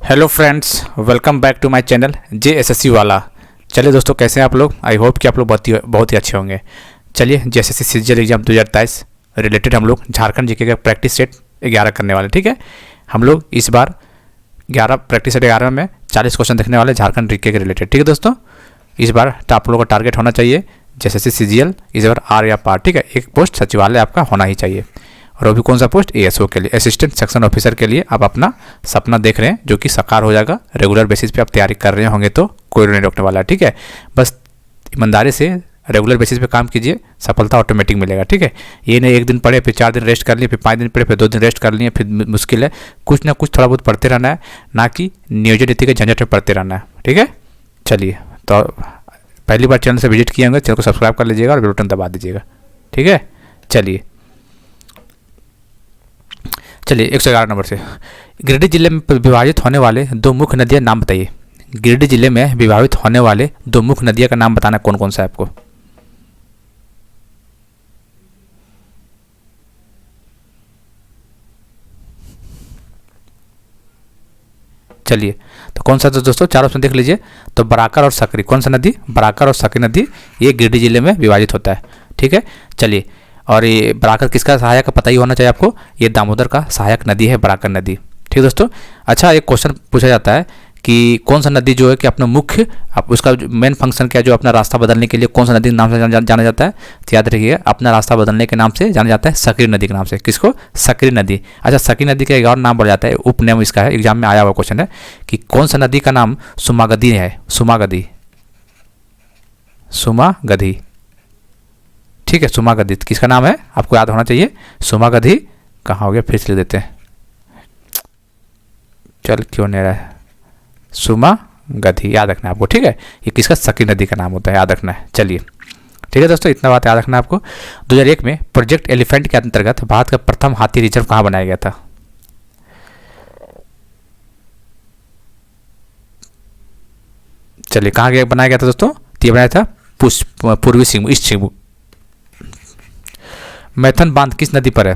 Hello friends, welcome back to my channel JSSC वाला। चलिए दोस्तों, कैसे हैं आप लोग? आई होप कि आप लोग बहुत ही अच्छे होंगे। चलिए, JSSC सीजीएल एग्जाम 2023 रिलेटेड हम लोग झारखंड जीके का प्रैक्टिस सेट 11 करने वाले। ठीक है, हम लोग इस बार 11 प्रैक्टिस सेट 11 में 40 क्वेश्चन देखने वाले झारखंड जीके के रिलेटेड। ठीक है दोस्तों, इस बार आप लोगों का टारगेट होना चाहिए JSSC सीजीएल इस बार आर या पार। ठीक है, एक पोस्ट सचिवालय आपका होना ही चाहिए। और वो भी कौन सा पोस्ट? ASO के लिए, असिस्टेंट सेक्शन ऑफिसर के लिए आप अपना सपना देख रहे हैं, जो कि साकार हो जाएगा। रेगुलर बेसिस पे आप तैयारी कर रहे होंगे तो कोई नहीं रोकने वाला है। ठीक है, बस ईमानदारी से रेगुलर बेसिस पे काम कीजिए, सफलता ऑटोमेटिक मिलेगा। ठीक है, ये नहीं एक दिन पढ़े फिर 4 दिन रेस्ट कर लिए, फिर 5 दिन पढ़े फिर 2 दिन रेस्ट कर लिए, फिर मुश्किल है। कुछ ना कुछ थोड़ा बहुत पढ़ते रहना है, ना कि नियोजन नीति के झंझट में पढ़ते रहना है। ठीक है, चलिए, तो पहली बार चैनल से विजिट किए होंगे, चैनल को सब्सक्राइब कर लीजिएगा और बेल बटन दबा दीजिएगा। ठीक है, चलिए 111 नंबर से, गिरिडीह जिले में विभाजित होने वाले 2 मुख्य नदियां नाम बताइए। गिरिडीह जिले में विभाजित होने वाले 2 मुख्य नदियां का नाम बताना कौन कौन सा है आपको? चलिए, तो कौन सा? तो दोस्तों 4 ऑप्शन देख लीजिए। तो बराकर और सकरी, कौन सा नदी? बराकर और सकरी नदी, ये गिरिडीह जिले में विभाजित होता है। ठीक है, चलिए, और ये बराकर किसका सहायक है पता ही होना चाहिए आपको, ये दामोदर का सहायक नदी है बराकर नदी। ठीक है दोस्तों, अच्छा, एक क्वेश्चन पूछा जाता है कि कौन सा नदी जो है कि अपना मुख्य, आप उसका मेन फंक्शन क्या है, जो अपना रास्ता बदलने के लिए कौन सा नदी के नाम से जाना जाता है? तो याद रखिएगा, अपना रास्ता बदलने के नाम से जाना जाता है सकरी नदी के नाम से। किसको? सकरी नदी। अच्छा, सकरी नदी का एक और नाम बढ़ जाता है, उपनेम इसका है, एग्जाम में आया हुआ क्वेश्चन है कि कौन सा नदी का नाम सुमागधी है? सुमागधी, सुमागधी। ठीक है, सुमागधी किसका नाम है आपको याद होना चाहिए। सुमागधी कहाँ हो गया, फिर से लिख देते हैं, चल क्यों नहीं रहा है, सुमागधी याद रखना है आपको। ठीक है, ये किसका? सकरी नदी का नाम होता है, याद रखना है। चलिए, ठीक है दोस्तों, इतना बात याद रखना है आपको। 2001 में प्रोजेक्ट एलिफेंट के अंतर्गत भारत का प्रथम हाथी रिजर्व कहाँ बनाया गया था? चलिए, कहाँ बनाया गया था दोस्तों? तो ये बनाया था पूर्वी सिंहभूम, ईस्ट सिंहभूम। मैथन बांध किस नदी पर है?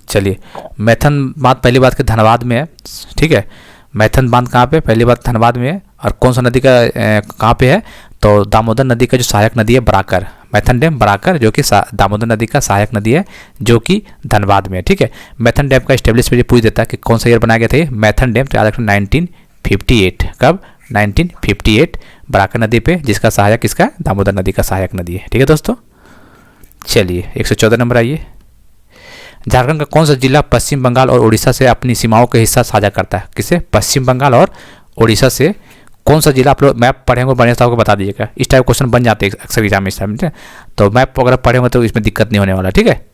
चलिए, मैथन बांध पहली बात के धनबाद में है। ठीक है, मैथन बांध कहाँ पे? पहली बात धनबाद में है। और कौन सा नदी का कहाँ पे है? तो दामोदर नदी का जो सहायक नदी है बराकर, मैथन डैम बराकर, जो कि दामोदर नदी का सहायक नदी है, जो कि धनबाद में है। ठीक है, मैथन डैम का स्टेब्लिश पे पूछ देता है कि कौन सा ईयर बनाया गया था ये मैथन डैम, तो याद रखना 1958। कब? 1958, बराकर नदी पे, जिसका सहायक किसका? दामोदर नदी का सहायक नदी है। ठीक है दोस्तों, चलिए 114 नंबर आइए। झारखंड का कौन सा जिला पश्चिम बंगाल और उड़ीसा से अपनी सीमाओं के हिस्सा साझा करता है? किसे? पश्चिम बंगाल और उड़ीसा से कौन सा जिला? आप लोग मैप पढ़े होंगे, बढ़िया से आपको बता दीजिएगा। इस टाइप क्वेश्चन बन जाते हैं अक्सर एग्जाम में इस टाइम, तो मैप अगर पढ़े होंगे तो इसमें दिक्कत नहीं होने वाला। ठीक है,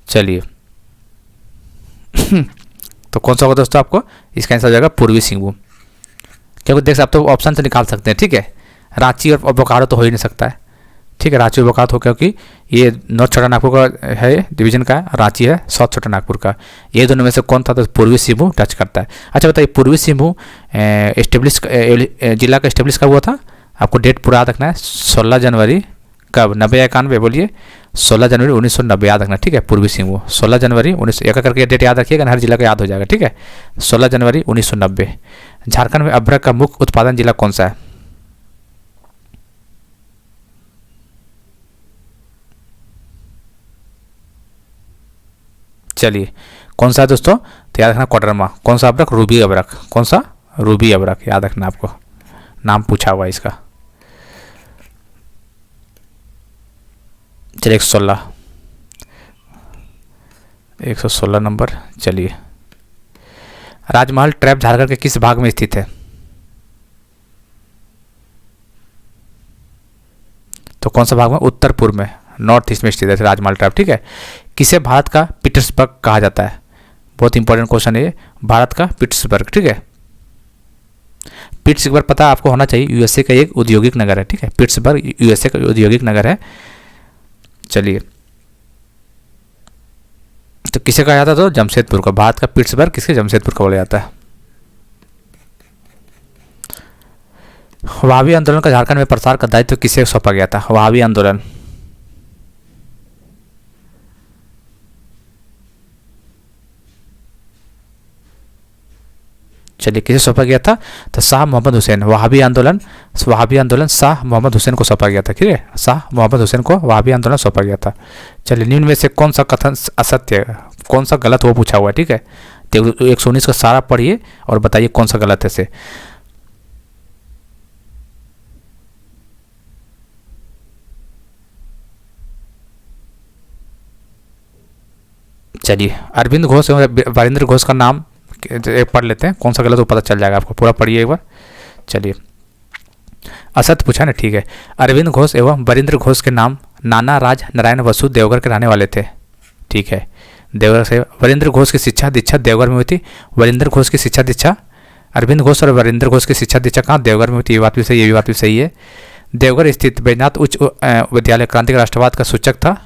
चलिए तो कौन सा होगा दोस्तों आपको? इसका आंसर हो जाएगा पूर्वी सिंहभूम, क्योंकि देख सकते हो ऑप्शन से निकाल सकते हैं। ठीक है, रांची और बोकारो तो हो ही नहीं सकता है। ठीक है, रांची और बोकारो हो, क्योंकि ये नॉर्थ छोटा नागपुर का है, डिवीजन का है, रांची है साउथ छोटा नागपुर का। ये दोनों में से कौन था? तो पूर्वी सिंहभूम टच करता है। अच्छा बताइए, पूर्वी सिंहभूम एस्टेब्लिश जिला का एस्टेब्लिश कब हुआ था? आपको डेट पूरा याद रखना है। 16 जनवरी कब? 90 या 91? बोलिए। 16 जनवरी 1990 याद रखना। ठीक है, पूर्वी सिंहभूम 16 जनवरी 19, एक करके डेट याद रखिएगा, हर जिला का याद हो जाएगा। ठीक है, 16 जनवरी 1990। झारखंड में अभ्रक का मुख्य उत्पादन जिला कौन सा है? चलिए, कौन सा है दोस्तों? तो याद रखना कोडरमा। कौन सा अभ्रक? रूबी अभ्रक। कौन सा? रूबी अभ्रक, याद रखना आपको, नाम पूछा हुआ इसका। चलिए 116 नंबर। चलिए, राजमहल ट्रैप झारखंड के किस भाग में स्थित है? तो कौन सा भाग में? उत्तर पूर्व में, नॉर्थ ईस्ट में स्थित है राजमहल ट्रैप। ठीक है, किसे भारत का पीटर्सबर्ग कहा जाता है? बहुत इंपॉर्टेंट क्वेश्चन है ये, भारत का पीटर्सबर्ग। ठीक है, पीटर्सबर्ग पता आपको होना चाहिए, यूएसए का एक औद्योगिक नगर है। ठीक है, पीटर्सबर्ग यूएसए का औद्योगिक नगर है। चलिए, तो किसे कहा जाता है? तो जमशेदपुर का, भारत का पीटर्सबर्ग किसके? जमशेदपुर का बोला जाता है। वहाबी आंदोलन का झारखंड में प्रसार का दायित्व किसे सौंपा गया था? वहाबी आंदोलन, चलिए किसे सौंपा गया था? तो शाह मोहम्मद हुसैन। वहाबी आंदोलन शाह मोहम्मद हुसैन को सौंपा गया था। ठीक है, शाह मोहम्मद हुसैन को वहाबी आंदोलन सौंपा गया था। चलिए, निम्न में से कौन सा कथन असत्य है, कौन सा गलत वो पूछा हुआ है। ठीक है, तो 119 का सारा पढ़िए और बताइए कौन सा गलत है से। चलिए, अरविंद घोष एवं वीरेंद्र घोष का नाम एक पढ़ लेते हैं, कौन सा गलत वो पता चल जाएगा आपको। पूरा पढ़िए एक बार। चलिए, असत्य पूछा ना, ठीक है। अरविंद घोष एवं वीरेंद्र घोष के नाम नाना राज नारायण बसु देवघर के रहने वाले थे। ठीक है, देवघर से। वीरेंद्र घोष की शिक्षा दीक्षा देवघर में हुई थी। वीरेंद्र घोष की शिक्षा दीक्षा, अरविंद घोष और वीरेंद्र घोष की शिक्षा दीक्षा कहाँ? देवघर में हुई थी। ये बात भी सही है, ये बात भी सही है। देवघर स्थित बैजनाथ उच्च विद्यालय क्रांतिक राष्ट्रवाद का सूचक था।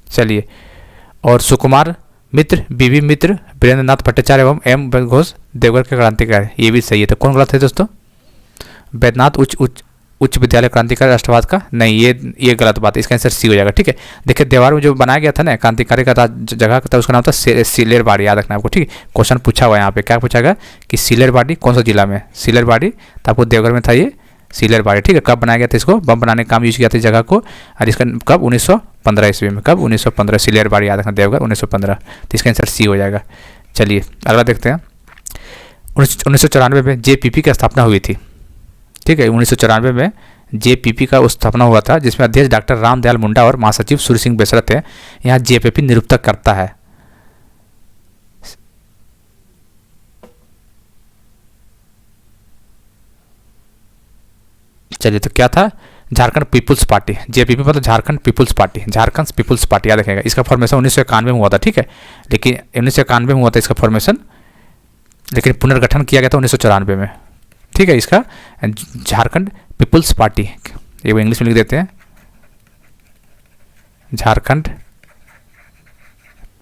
चलिए, और सुकुमार मित्र, बीबी मित्र, वीरेंद्र नाथ भट्टाचार्य एवं एम घोष देवघर के क्रांतिकारी, ये भी सही है। तो कौन गलत है दोस्तों? बैजनाथ उच्च विद्यालय क्रांतिकारी राष्ट्रवाद का नहीं, ये गलत बात है। इसका आंसर सी हो जाएगा। ठीक है, देखिए देवार में जो बनाया गया था ना क्रांतिकारी का जगह का था, उसका नाम था सिलेरबाड़ी। याद रखना आपको। ठीक है, क्वेश्चन पूछा हुआ है यहाँ पे, क्या पूछा गया कि सिलेरबाड़ी कौन सा जिला में? सिलेरबाड़ी, तो आपको देवघर में था ये सिलेरबाड़ी। ठीक है, कब बनाया गया था इसको? बम बनाने का काम यूज किया था इस जगह को। और इसका कब? 1915 ईस्वी में। कब? 1915। सिलेरबाड़ी याद रखना, देवघर 1915। तो इसका आंसर सी हो जाएगा। चलिए, अगला देखते हैं। 1994 में जेपीपी की स्थापना हुई थी। ठीक है, 1994 में जेपीपी का स्थापना हुआ था, जिसमें अध्यक्ष डॉक्टर रामदयाल मुंडा और महासचिव सूर्य सिंह बेसरा थे। यहाँ जेपीपी निरुक्तक करता है। चलिए, तो क्या था? Jharkhand people's party. जेपीपी मतलब Jharkhand people's party, Jharkhand people's party. याद रखेगा, इसका फॉर्मेशन 1991 में हुआ था। ठीक है, लेकिन 1991 में हुआ था इसका फॉर्मेशन, लेकिन पुनर्गठन किया गया था 1994 में। ठीक है, इसका झारखंड पीपुल्स पार्टी, ये वो इंग्लिश में लिख देते हैं, झारखंड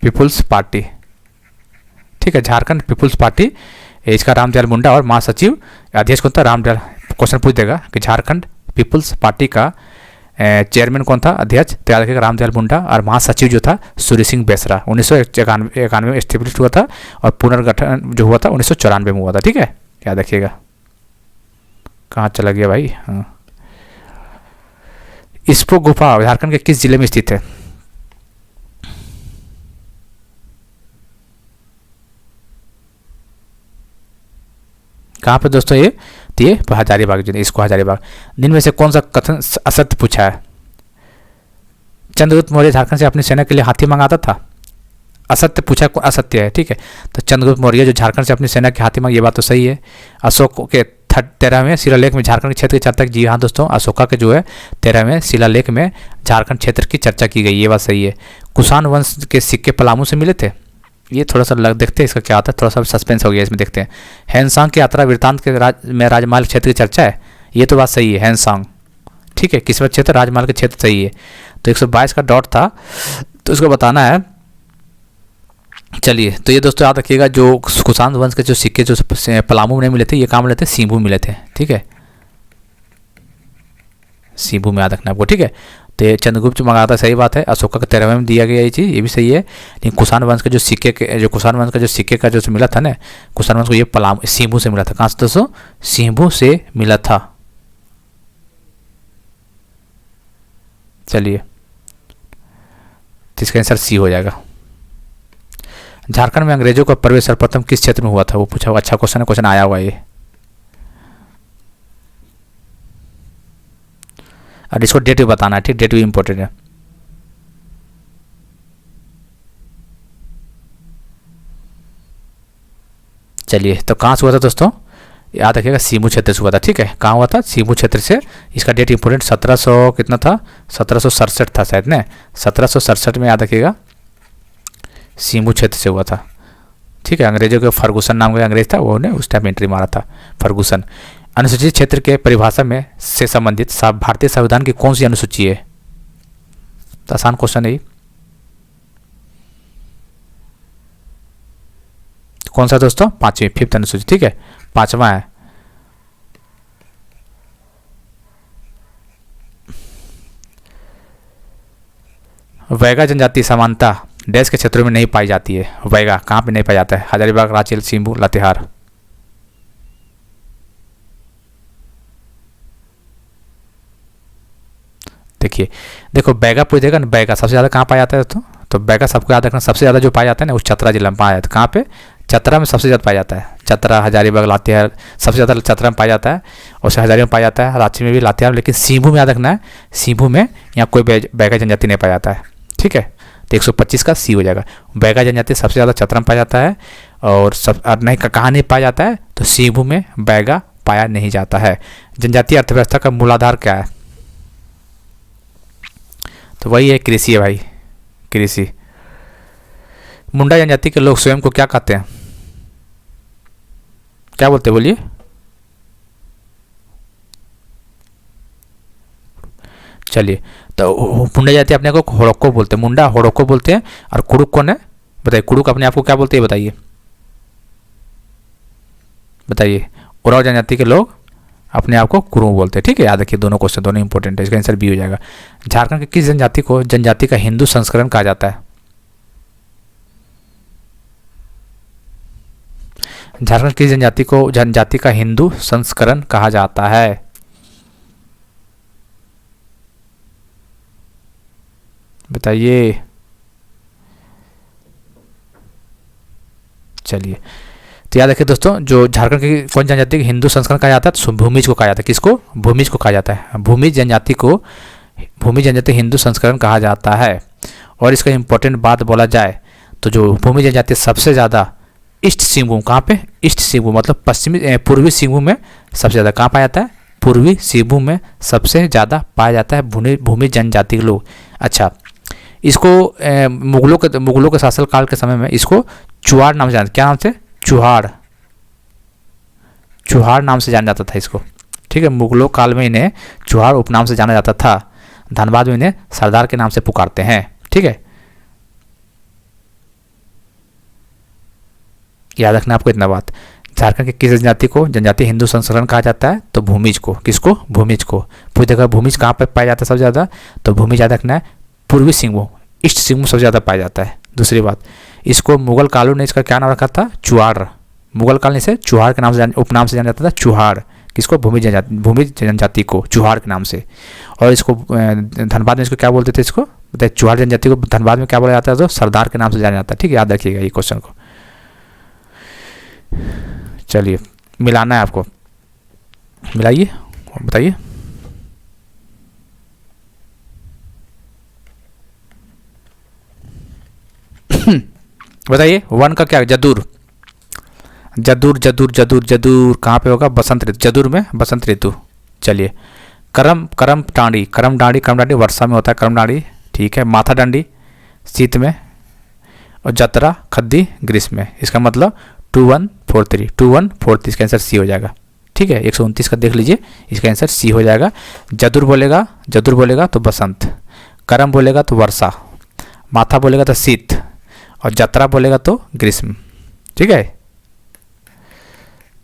पीपुल्स पार्टी। ठीक है, झारखंड पीपुल्स पार्टी, इसका रामदयाल मुंडा और महासचिव अध्यक्ष कौन था? रामदयाल। क्वेश्चन पूछ देगा कि झारखंड पीपुल्स पार्टी का चेयरमैन कौन था? अध्यक्ष। तो याद रखिएगा रामदयाल मुंडा, और महासचिव जो था सूर्य सिंह बेसरा। 1991 में एस्टेब्लिश हुआ था और पुनर्गठन जो हुआ था 1994 में हुआ था। ठीक है, याद रखिएगा। कहाँ चला गया भाई? हाँ, इस्पो गुफा झारखंड के किस जिले में स्थित है? कहाँ पे दोस्तों? ये तो ये हजारीबाग जिले, इसको हजारीबाग। दिन में से कौन सा कथन असत्य पूछा है? चंद्रगुप्त मौर्य झारखंड से अपनी सेना के लिए हाथी मंगाता था। असत्य पूछा, असत्य है। ठीक है, तो चंद्रगुप्त मौर्य जो झारखंड से अपनी सेना के हाथी मंग, ये बात तो सही है। अशोक के 13वें शिलालेख में झारखंड के क्षेत्र की चर्चा। जी हाँ दोस्तों, अशोका के जो है 13वें शिलालेख में झारखंड क्षेत्र की चर्चा की गई, ये बात सही है। कुषाण वंश के सिक्के पलामू से मिले थे। ये थोड़ा सा देखते हैं इसका क्या आता है, थोड़ा सा सस्पेंस हो गया इसमें, देखते हैं। हैनसांग की यात्रा वृत्तांत के में राजमहल क्षेत्र की चर्चा है, ये तो बात सही है, हैनसांग। ठीक है, किस क्षेत्र? राजमहल के क्षेत्र, सही है। तो 122 का डॉट था, तो इसको बताना है। चलिए, तो ये दोस्तों याद रखिएगा, जो कुषाण वंश के जो सिक्के जो पलामू में नहीं मिले थे, ये कहाँ मिले थे? सींभू मिले थे। ठीक है, सींभू में याद रखना आपको। ठीक है, तो ये चंद्रगुप्त मंगाता, सही बात है। अशोका के 13वें में दिया गया ये चीज़, ये भी सही है। लेकिन कुषाण वंश के जो सिक्के के कुषाण वंश का जो सिक्के का जो मिला था ना, कुषाण वंश को ये पलामू सींभू से मिला था। कहाँ से दोस्तों? सींभू से मिला था। चलिए, तो इसका आंसर सी हो जाएगा। झारखंड में अंग्रेजों का प्रवेश सर्वप्रथम किस क्षेत्र में हुआ था? वो पूछा हुआ, अच्छा क्वेश्चन है, क्वेश्चन आया हुआ ये। और इसको डेट भी बताना है। ठीक, डेट भी इंपॉर्टेंट है। चलिए, तो कहाँ से हुआ था दोस्तों? याद रखिएगा, सीमू क्षेत्र से हुआ था। ठीक है, कहाँ हुआ था? सीमू क्षेत्र से। इसका डेट इंपॉर्टेंट 1700 कितना था? 1767 था शायद ना, 1767 में याद रखिएगा, सीमू क्षेत्र से हुआ था। ठीक है, अंग्रेजों के फर्गूसन नाम का अंग्रेज था, वो ने उस टाइम एंट्री मारा था, फर्गूसन। अनुसूचित क्षेत्र के परिभाषा में से संबंधित भारतीय संविधान की कौन सी अनुसूची है? तो आसान क्वेश्चन है। कौन सा दोस्तों? पांचवी, फिफ्थ अनुसूची, ठीक है, पांचवा है। वैगा जनजाति समानता डैश के क्षेत्रों में नहीं पाई जाती है। वैगा कहाँ पे नहीं पाया जाता है? हजारीबाग, रांची, सिंबू, लातेहार। देखिए, देखो बैगा पूछ देगा ना, बैगा सबसे ज़्यादा कहाँ पाया जाता है दोस्तों? तो बैगा सबको याद रखना, सबसे ज़्यादा जो पाया जाता है ना उस चतरा जिला में पाया जाता है। कहाँ पे? चतरा में सबसे ज़्यादा पाया जाता है। चतरा, हजारीबाग, लातेहार, सबसे ज़्यादा चतरा में पाया जाता है, और हजारी में पाया जाता है, रांची में भी, लातेहार। लेकिन सिंबू में याद रखना है, सिंबू में यहाँ कोई बैगा जनजाति नहीं पाया जाता है, ठीक है। तो 125 का सी हो जाएगा। बैगा जनजाति सबसे ज़्यादा चतरा में पाया जाता है, और सब नहीं कहाँ नहीं पाया जाता है? तो सिंबू में बैगा पाया नहीं जाता है। जनजातीय अर्थव्यवस्था का मूलाधार क्या है? तो वही है कृषि है भाई, कृषि। मुंडा जनजाति के लोग स्वयं को क्या कहते हैं? क्या बोलते हैं बोलिए? चलिए, तो मुंडा जाति अपने को होड़ोको बोलते हैं, मुंडा होड़ोको बोलते हैं। और कुड़ुक कौन है? बताइए, कुड़ुक अपने आप को क्या बोलते हैं? बताइए बताइए। उराव जनजाति के लोग अपने आप को कुरुंग बोलते हैं, ठीक है। याद रखिए, दोनों क्वेश्चन दोनों इंपॉर्टेंट है, इसका आंसर बी हो जाएगा। झारखंड के किस जनजाति को जनजाति का हिंदू संस्करण कहा जाता है? झारखंड की जनजाति को जनजाति का हिंदू संस्करण कहा जाता है? बताइए। चलिए, तो याद रखिए दोस्तों, जो झारखंड की कौन जनजाति के हिंदू संस्करण कहा जाता है? तो भूमिज को कहा जाता है। किसको? भूमिज को कहा जाता है। भूमिज जनजाति को भूमिज जनजाति हिंदू संस्करण कहा जाता है। और इसका इंपॉर्टेंट बात बोला जाए तो जो भूमिज जनजाति सबसे ज़्यादा ईस्ट सिंहभूम, कहाँ पे? ईस्ट सिंहभूम मतलब पश्चिमी पूर्वी सिंहभूम में सबसे ज़्यादा कहाँ पाया जाता है? पूर्वी सिंहभूम में सबसे ज़्यादा पाया जाता है भूमिज जनजाति के लोग। अच्छा, इसको मुगलों के शासनकाल के समय में इसको चुहाड़ नाम से जाना, क्या नाम से? चुहाड़ नाम से जाना जाता था इसको, ठीक है। मुगलों काल में इन्हें चुहाड़ उपनाम से जाना जाता था। धनबाद में इन्हें सरदार के नाम से पुकारते हैं, ठीक है। याद रखना आपको इतना बात। झारखंड के किस जनजाति को जनजाति हिंदू संस्करण कहा जाता है? तो भूमिज को। किसको? भूमिज को। पूछ देखा भूमिज कहाँ पर पाया जाता है सबसे ज़्यादा? तो भूमिज याद रखना है पूर्वी सिंहभूम, ईस्ट सिंहभूम सबसे ज़्यादा पाया जाता है। दूसरी बात, इसको मुगल कालों ने इसका क्या नाम रखा था? चुहाड़। मुगल काल ने इसे चुहाड़ के नाम से उपनाम से जाना जाता था, चुहाड़। किसको? भूमिज जनजाति को चुहाड़ के नाम से। और इसको धनबाद में इसको क्या बोलते थे? इसको बताइए, चुहाड़ जनजाति को धनबाद में क्या बोला जाता है? तो सरदार के नाम से जाना जाता है, ठीक है। याद रखिएगा ये क्वेश्चन को। चलिए, मिलाना है आपको, मिलाइए, बताइए। बताइए, वन का क्या? जदूर। जदूर जदूर जदूर जदूर कहाँ पे होगा? बसंत ऋतु, जदूर में बसंत ऋतु। चलिए, करम डांडी वर्षा में होता है, करम डांडी, ठीक है। माथा डांडी शीत में, और जतरा खद्दी ग्रीष्म में। इसका मतलब 2143 इसका आंसर सी हो जाएगा, ठीक है। 129 का देख लीजिए, इसका आंसर सी हो जाएगा। जदूर बोलेगा तो बसंत, करम बोलेगा तो वर्षा, माथा बोलेगा तो शीत, और जतरा बोलेगा तो ग्रीष्म, ठीक है।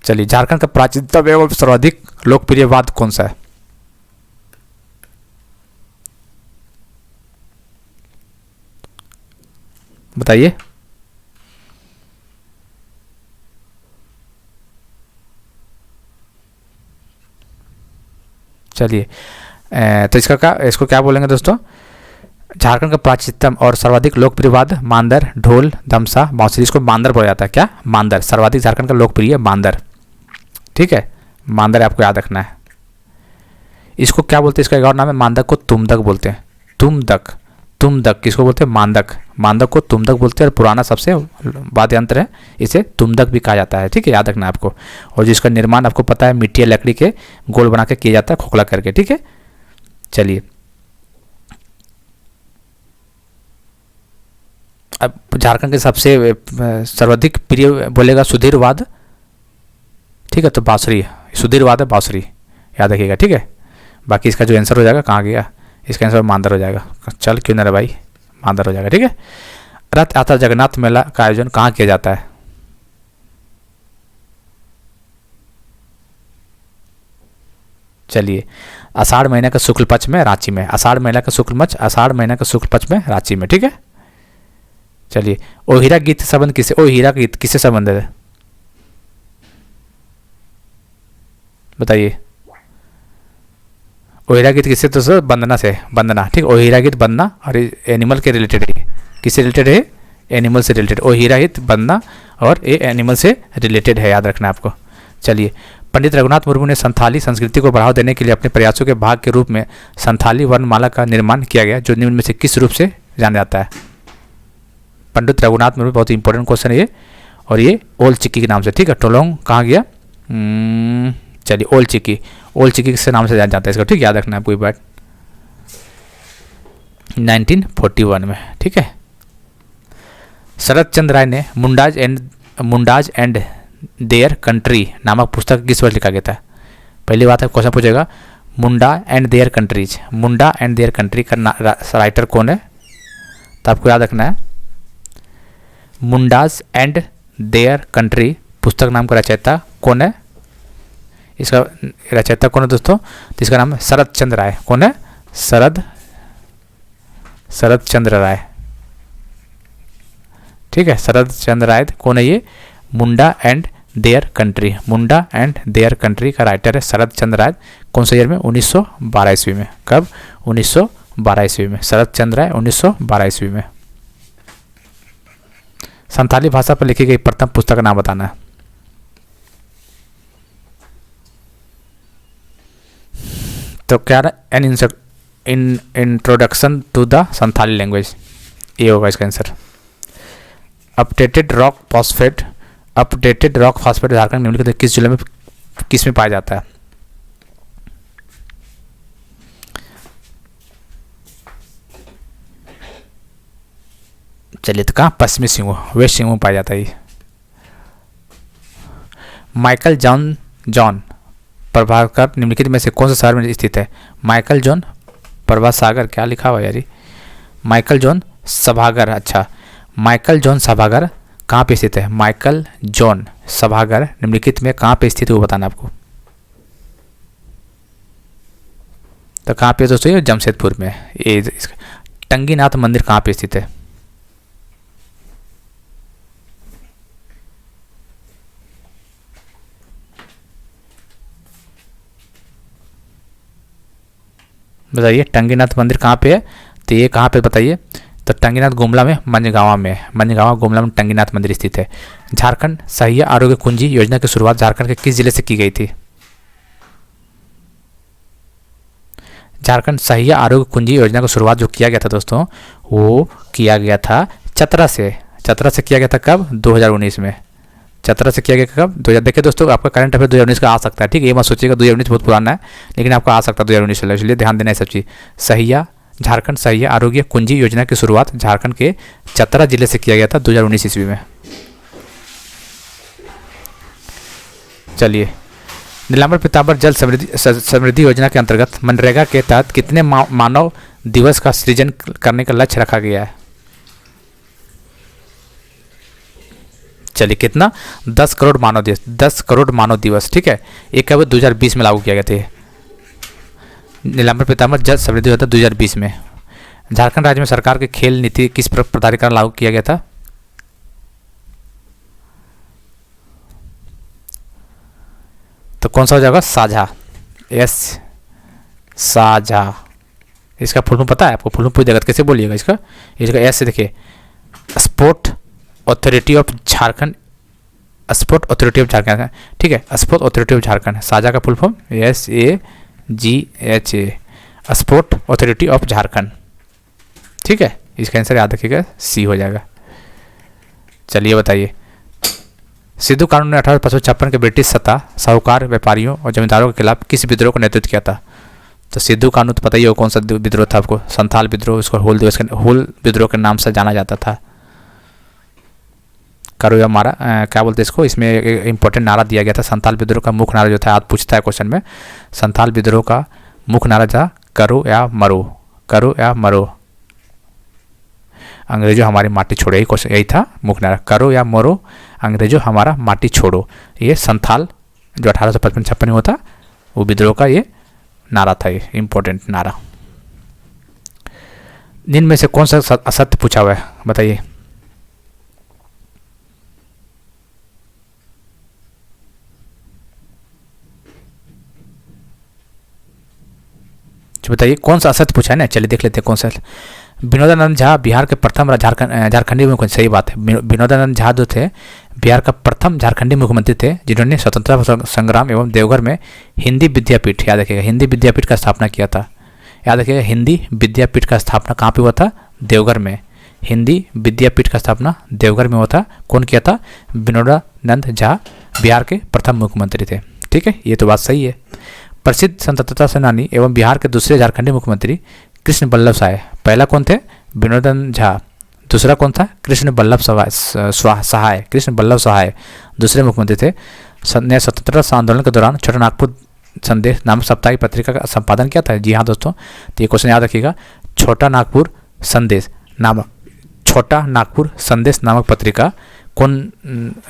चलिए, झारखंड का प्राचीनतम एवं सर्वाधिक लोकप्रिय वाद्य कौन सा है? बताइए। चलिए, तो इसको क्या बोलेंगे दोस्तों? झारखंड का प्राचीनतम और सर्वाधिक लोकप्रिय वाद्य मांदर, ढोल, धमसा, बांसुरी। इसको मांदर बोला जाता है। क्या? मांदर। सर्वाधिक झारखंड का लोकप्रिय मांदर, ठीक है। मांदर आपको याद रखना है। इसको क्या बोलते हैं? इसका एक और नाम है, मांदक को तुमदक बोलते हैं। तुमदक किसको बोलते हैं? मांदक को तुमदक बोलते हैं। और पुराना सबसे वाद्य यंत्र है, इसे तुमदक भी कहा जाता है, ठीक है। याद रखना आपको। और जिसका निर्माण आपको पता है मिट्टी या लकड़ी के गोल बना के किया जाता है, खोखला करके, ठीक है। चलिए, अब झारखंड के सबसे सर्वाधिक प्रिय बोलेगा सुधीर वाद्य, ठीक है। तो बांसुरी, सुधीर वाद्य बांसुरी, याद रखिएगा, ठीक है। बाकी इसका जो आंसर हो जाएगा, कहाँ गया? इसका आंसर मांदर हो जाएगा। चल क्यों ना रे भाई, मांदर हो जाएगा, ठीक है। रथ यात्रा जगन्नाथ मेला का आयोजन कहाँ किया जाता है? चलिए, आषाढ़ महीने का शुक्ल पक्ष में रांची में, आषाढ़ महीने का शुक्ल पक्ष, आषाढ़ महीने का शुक्ल पक्ष में रांची में, ठीक है। चलिए, ओ हीरा गीत संबंध किसे, ओ हीरा गीत किससे संबंधित है बताइए। ओ हीरा गीत किससे, तो सर वंदना से, वंदना, ठीक। ओ हीरा गीत वंदना और एनिमल के रिलेटेड है, किससे रिलेटेड है, एनिमल से रिलेटेड। ओ हीरा गीत वंदना और ये एनिमल से रिलेटेड है, याद रखना आपको। चलिए, पंडित रघुनाथ मुर्मू ने संथाली संस्कृति को बढ़ावा देने के लिए अपने प्रयासों के भाग के रूप में संथाली वर्णमाला का निर्माण किया गया, जो निम्न में से किस रूप से जाना जाता है। पंडित रघुनाथ मुर्मू, बहुत इंपॉर्टेंट क्वेश्चन है ये, और ये ओल चिक्की के नाम से, ठीक है। टोलोंग कहाँ गया, चलिए ओल चिक्की, ओल चिक्की के नाम से जाना जाता है इसको, ठीक, याद रखना है कोई बात। 1941 में, ठीक है। शरद चंद्र राय ने मुंडाज एंड देयर कंट्री नामक पुस्तक किस वर्ष लिखा गया था। पहली बात है, क्वेश्चन पूछेगा मुंडा एंड देयर कंट्रीज, मुंडा एंड देयर कंट्री का राइटर कौन है, तो आपको याद रखना है मुंडाज एंड देयर कंट्री पुस्तक नाम का रचयिता कौन है, इसका रचयिता कौन है दोस्तों, तो इसका नाम है शरद चंद्र राय। कौन है, शरद चंद्र राय, ठीक है। शरद चंद्र राय कौन है ये, मुंडा एंड देयर कंट्री, मुंडा एंड देयर कंट्री का राइटर है शरद चंद्र राय। कौन सा ईयर में, 1912 ईस्वी में। कब, 1912 ईस्वी में, शरद चंद्र राय 1912 ईस्वी में। संथाली भाषा पर लिखी गई प्रथम पुस्तक का नाम बताना है। तो क्या an introduction to the Santhali language, ये होगा इसका answer. Updated rock phosphate, updated rock phosphate Jharkhand निम्नलिखित किस जिले में, किस में पाया जाता है। चलिए, तो कहाँ, पश्चिमी सिंहभूम, वेस्ट सिंहभूम पाया जाता है ये। माइकल जॉन प्रभाकर निम्नलिखित में से कौन से शहर में स्थित है। माइकल जॉन प्रभासागर, क्या लिखा हुआ यार, माइकल जॉन सभागार, अच्छा, माइकल जॉन सभागार कहाँ पे स्थित है। माइकल जॉन सभागार निम्नलिखित में कहाँ पे स्थित है वो बताना आपको। तो कहाँ पे दोस्तों, ये जमशेदपुर में। ये टंगीनाथ मंदिर कहाँ पे स्थित है, बताइए। टंगीनाथ मंदिर कहाँ पे है, तो ये कहाँ पे बताइए। तो टंगीनाथ गुमला में, मंझगांवा में, मंझगांवा गुमला में टंगीनाथ मंदिर स्थित है। झारखंड सहिया आरोग्य कुंजी योजना की शुरुआत झारखंड के किस जिले से की गई थी। झारखंड सहिया आरोग्य कुंजी योजना की शुरुआत जो किया गया था दोस्तों, वो किया गया था चतरा से। चतरा से किया गया था कब, 2019 में। चतरा से किया गया कब, 2000। देखिए दोस्तों, आपका करंट अफेयर 2019 का आ सकता है, ठीक है। ये मत सोचिएगा 2019 बहुत पुराना है, लेकिन आपका आ सकता है 2019 से, इसलिए ध्यान देना है सब चीज़। सहिया, झारखंड सहिया आरोग्य कुंजी योजना की शुरुआत झारखंड के चतरा जिले से किया गया था 2019 ईस्वी में। चलिए, नीलांबर पीताम्बर जल समृद्धि योजना के अंतर्गत मनरेगा के तहत कितने मानव दिवस का सृजन करने का लक्ष्य रखा गया है। चलिए, कितना, 10 करोड़ मानव दिवस, 10 करोड़ मानव दिवस, ठीक है। एक कब 2020 में लागू किया गया था। नीलांबर पीताम्बर जल समृद्धि योजना 2020 में। झारखंड राज्य में सरकार की खेल नीति किस प्राधिकरण लागू किया गया था। तो कौन सा हो जाएगा, साझा, साझा। इसका फुल फॉर्म पता है आपको, फुल फॉर्म पूछ देगा कैसे बोलिएगा इसका। एस से देखिए, sport authority of Jharkhand, sport authority of Jharkhand, ठीक है। स्पोर्ट अथॉरिटी ऑफ झारखंड, साझा का full form SAGHA, sport authority of Jharkhand, ठीक है। इसका आंसर याद रखिएगा, सी हो जाएगा। चलिए बताइए, सिद्धू कानून ने 1856 के ब्रिटिश सत्ता साहूकार, व्यापारियों और जमींदारों के खिलाफ किस विद्रोह को नेतृत्व किया था। तो सिद्धू कानून तो पता ही हो कौन सा विद्रोह था आपको, संथाल विद्रोह। इसको हुल विद्रोह के नाम से जाना जाता था। करो या मारा, क्या बोलते हैं इसको, इसमें एक इंपॉर्टेंट नारा दिया गया था। संथाल विद्रोह का मुख्य नारा जो था, आज पूछता है क्वेश्चन में, संथाल विद्रोह का मुख्य नारा था करो या मरो, करो या मरो, अंग्रेजों हमारी माटी छोड़ो, यही क्वेश्चन, यही था मुख्य नारा, करो या मरो, अंग्रेजों हमारा माटी छोड़ो। ये संथाल जो 1855-56 में हुआ था, वो विद्रोह का ये नारा था, ये इंपॉर्टेंट नारा। निम्न में से कौन सा असत्य पूछा हुआ है, बताइए। बताइए कौन सा असत्य पूछा है ना, चलिए देख लेते हैं कौन सा। विनोदानंद झा बिहार के प्रथम झारखंडी मुख्यमंत्री, सही बात है। विनोदानंद झा जो थे बिहार का प्रथम झारखंडी मुख्यमंत्री थे जिन्होंने स्वतंत्रता संग्राम एवं देवघर में हिंदी विद्यापीठ, याद रखिएगा, हिंदी विद्यापीठ का स्थापना किया था। याद रखिएगा, हिंदी विद्यापीठ का स्थापना कहाँ पे हुआ था, देवघर में। हिंदी विद्यापीठ का स्थापना देवघर में हुआ था। कौन किया था, विनोदानंद झा बिहार के प्रथम मुख्यमंत्री थे। ठीक है, ये तो बात सही है। प्रसिद्ध स्वतंत्रता सेनानी एवं बिहार के दूसरे झारखंडी मुख्यमंत्री कृष्ण बल्लभ सहाय, पहला कौन थे, विनोदानंद झा, दूसरा कौन था, कृष्ण बल्लभ सहाय, कृष्ण बल्लभ सहाय दूसरे मुख्यमंत्री थे। स्वतंत्रता आंदोलन के दौरान छोटा नागपुर संदेश नामक साप्ताहिक पत्रिका का संपादन किया था। जी हाँ दोस्तों, तो ये क्वेश्चन याद रखिएगा, छोटा नागपुर संदेश नामक पत्रिका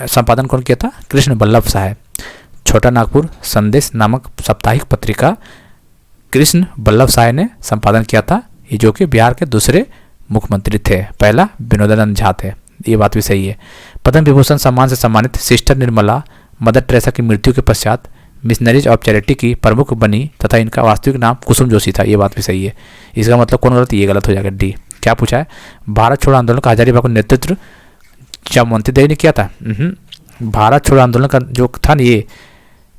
संपादन कौन किया था, कृष्ण बल्लभ सहाय। छोटा नागपुर संदेश नामक साप्ताहिक पत्रिका कृष्ण बल्लभ सहाय ने संपादन किया था, ये जो कि बिहार के दूसरे मुख्यमंत्री थे, पहला विनोदानंद झा थे। ये बात भी सही है। पद्म विभूषण सम्मान से सम्मानित सिस्टर निर्मला मदर टेरेसा की मृत्यु के पश्चात मिशनरीज ऑफ चैरिटी की प्रमुख बनी तथा इनका वास्तविक नाम कुसुम जोशी था। ये बात भी सही है। इसका मतलब कौन गलत, ये गलत हो जाएगा, डी। क्या पूछा है, भारत छोड़ो आंदोलन का हजारीबाग का नेतृत्व जमवंती देवी ने किया था। भारत छोड़ो आंदोलन का जो था ना,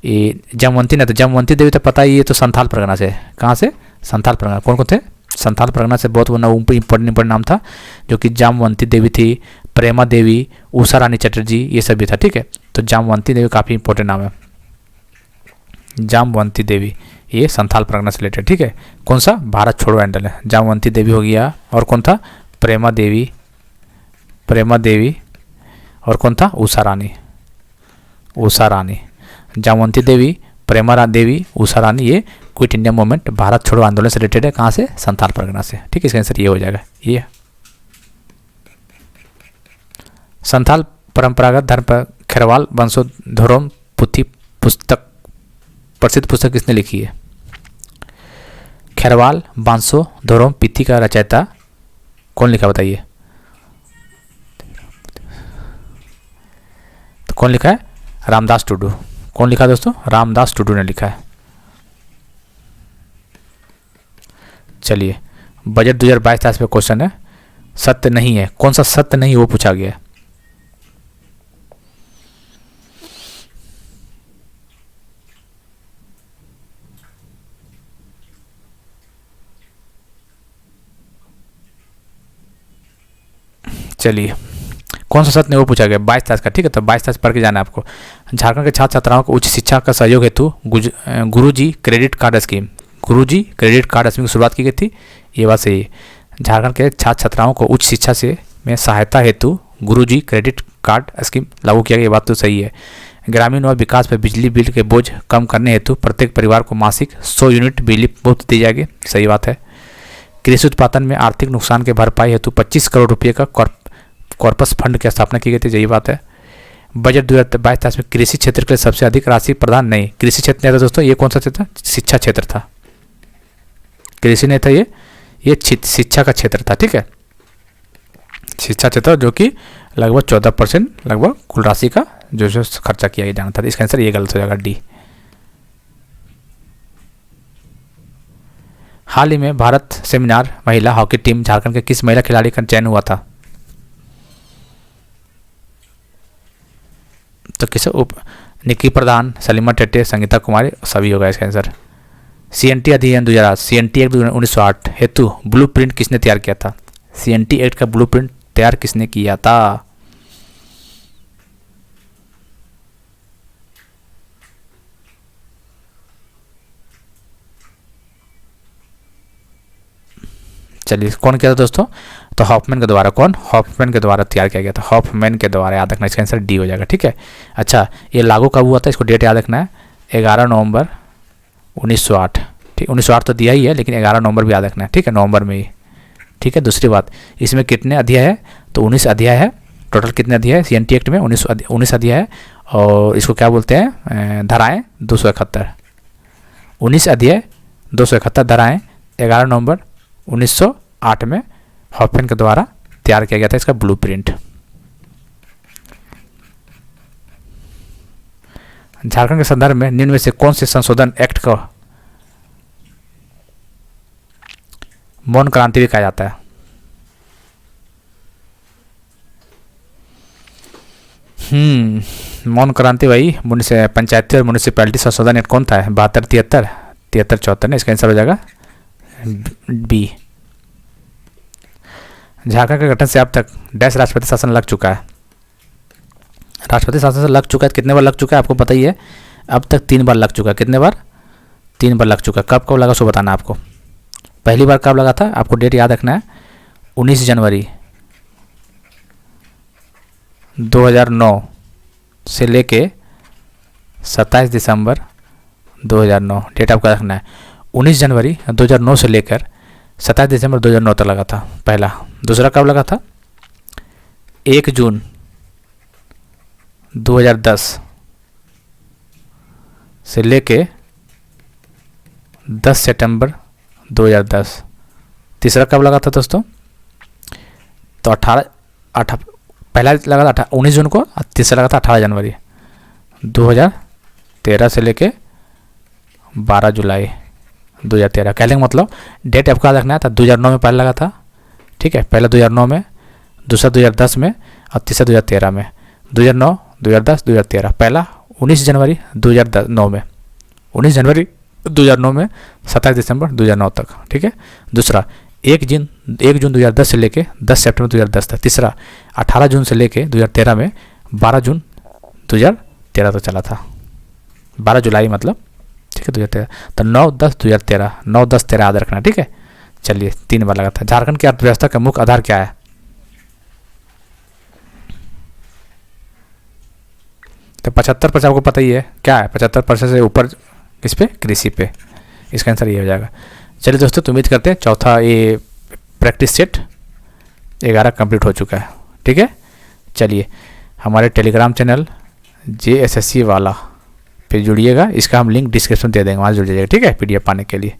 ये जमवंती ने, तो जमवंती देवी तो पता ही, ये तो संथाल परगना से, कहाँ से, संथाल परगना। कौन कौन थे, संथाल परगना से बहुत इंपॉर्टेंट नाम था, जो कि जामवंती देवी थी, प्रेमा देवी, उषा रानी चटर्जी, ये सब भी था। ठीक है, तो जामवंती देवी काफ़ी इंपॉर्टेंट नाम है, जामवंती देवी, ये संथाल परगना से रिलेटेड। ठीक है, कौन सा, भारत छोड़ो आंदोलन, जामवंती देवी हो गया, और कौन था, प्रेमा देवी, और कौन था, उषा रानी। जामवंती देवी, प्रेमा देवी, उषा रानी, ये क्विट इंडिया मूवमेंट भारत छोड़ो आंदोलन से रिलेटेड है, कहाँ से, संथाल परगना से। ठीक है, इसका आंसर ये हो जाएगा। ये संथाल परंपरागत धर्म पर खेरवाल वंशोधरोम पुथी पुस्तक, प्रसिद्ध पुस्तक किसने लिखी है, खेरवाल वंशोधरोम पुथी का रचयिता कौन लिखा, बताइए। तो कौन लिखा है, रामदास टुडू। कौन लिखा दोस्तों, रामदास टुडू ने लिखा है। चलिए, बजट 2022-23 पे क्वेश्चन है, सत्य नहीं है, कौन सा सत्य नहीं वो पूछा गया है। चलिए, कौन सा सत्य नहीं वो पूछा गया, 22-23 का। ठीक है, तो 22-23 पढ़ के जाना है आपको। झारखंड के छात्र छात्राओं को उच्च शिक्षा का सहयोग हेतु गुरुजी क्रेडिट कार्ड स्कीम की शुरुआत की गई थी। ये बात सही है। झारखंड के छात्र छात्राओं को उच्च शिक्षा में सहायता हेतु गुरुजी क्रेडिट कार्ड स्कीम लागू किया गया, ये बात तो सही है। ग्रामीण और विकास पर बिजली बिल के बोझ कम करने हेतु प्रत्येक परिवार को मासिक 100 यूनिट बिजली मुफ्त दी जाएगी, सही बात है। कृषि उत्पादन में आर्थिक नुकसान के भरपाई हेतु 25 करोड़ रुपये का कॉर्पस फंड की स्थापना की गई थी, यही बात है। बजट 2022-23 में कृषि क्षेत्र के लिए सबसे अधिक राशि प्रदान नहीं, कृषि क्षेत्र नहीं था दोस्तों, ये कौन सा क्षेत्र था, शिक्षा क्षेत्र था। कृषि नहीं था, ये शिक्षा का क्षेत्र था। ठीक है, शिक्षा क्षेत्र, जो कि लगभग 14% लगभग कुल राशि का जो खर्चा किया जाना था। इसका आंसर ये गलत हो जाएगा, डी। हाल ही में भारत सेमिनार महिला हॉकी टीम झारखंड के किस महिला खिलाड़ी का चयन हुआ था, तो किसे, निक्की प्रधान, सलीमा टेटे, संगीता कुमारी, सभी होगा इसका आंसर। CNT अधिनियम 2008, CNT एक्ट 1908 हेतु ब्लूप्रिंट किसने तैयार किया था, CNT एक्ट का ब्लूप्रिंट तैयार किसने किया था। चलिए, कौन किया था दोस्तों, तो हॉफमैन के द्वारा। कौन, हॉफमैन के द्वारा तैयार किया गया था, हॉफमैन के द्वारा, याद रखना, इसका आंसर डी हो जाएगा। ठीक है, अच्छा, ये लागू कब हुआ था, इसको डेट याद रखना है, 11 नवंबर 1908। ठीक, 1908 तो दिया ही है, लेकिन 11 नवंबर भी याद रखना है। ठीक है, नवंबर में ही। ठीक है, दूसरी बात, इसमें कितने अध्याय है, तो 19 अध्याय है। टोटल कितने अध्याय है CNT एक्ट में, 19 अध्याय है, और इसको क्या बोलते हैं, धाराएँ 271, 19 अध्याय 271 धाराएँ 11 नवंबर 1908 में हॉफमैन के द्वारा तैयार किया गया था इसका ब्लूप्रिंट। झारखंड के संदर्भ में निम्न में से कौन से संशोधन एक्ट को मौन क्रांति भी कहा जाता है? मौन क्रांति वही पंचायती और म्यूनिसिपैलिटी संशोधन एक्ट कौन था? 72, 73, 74 ने। इसका आंसर हो जाएगा बी। झारखंड के गठन से अब तक डैश राष्ट्रपति शासन लग चुका है। राष्ट्रपति शासन से लग चुका है, कितने बार लग चुका है आपको पता ही है। अब तक 3 बार लग चुका है। कितने बार? 3 बार लग चुका है। कब कब लगा सो बताना आपको। पहली बार कब लगा था आपको डेट याद रखना है, 19 जनवरी 2009 से लेके 27 दिसंबर 2009 डेट आपका रखना है। 19 जनवरी 2009 से लेकर 27 दिसंबर 2009 तक लगा था पहला। दूसरा कब लगा था? 1 जून 2010 से लेके 10 सितंबर 2010। तीसरा कब लगा था दोस्तों? तो 18 पहला लगा था 19 जून को और तीसरा लगा था 18 जनवरी 2013 से लेके 12 जुलाई 2013। कहने का मतलब डेट आपका रखना था। 2009 में पहला लगा था, ठीक है, पहला 2009 में, दूसरा 2010 में और तीसरा 2013 में। 2009, 2010, 2013। पहला 19 जनवरी 2009 में, 19 जनवरी 2009 में 27 दिसंबर 2009 तक, ठीक है। दूसरा 1 जून 2010 से लेके 10 सितंबर 2010 तक। तीसरा 18 जून से लेके 2013 में 12 जून 2013 तक चला था, 12 जुलाई मतलब, ठीक है, 2013। तो 9-10-2013, 9-10-13 याद रखना, ठीक है। चलिए 3 बार लगा था। झारखंड की अर्थव्यवस्था का मुख्य आधार क्या है? तो 75% आपको पता ही है क्या है। 75% से ऊपर किस पे? कृषि पे। इसका आंसर ये हो जाएगा। चलिए दोस्तों, तो उम्मीद करते हैं चौथा ये प्रैक्टिस सेट 11 कंप्लीट हो चुका है, ठीक है। चलिए हमारे टेलीग्राम चैनल JSSC वाला पे जुड़िएगा। इसका हम लिंक डिस्क्रिप्शन दे देंगे, वहाँ जुड़ जाइएगा, ठीक है, PDF पाने के लिए।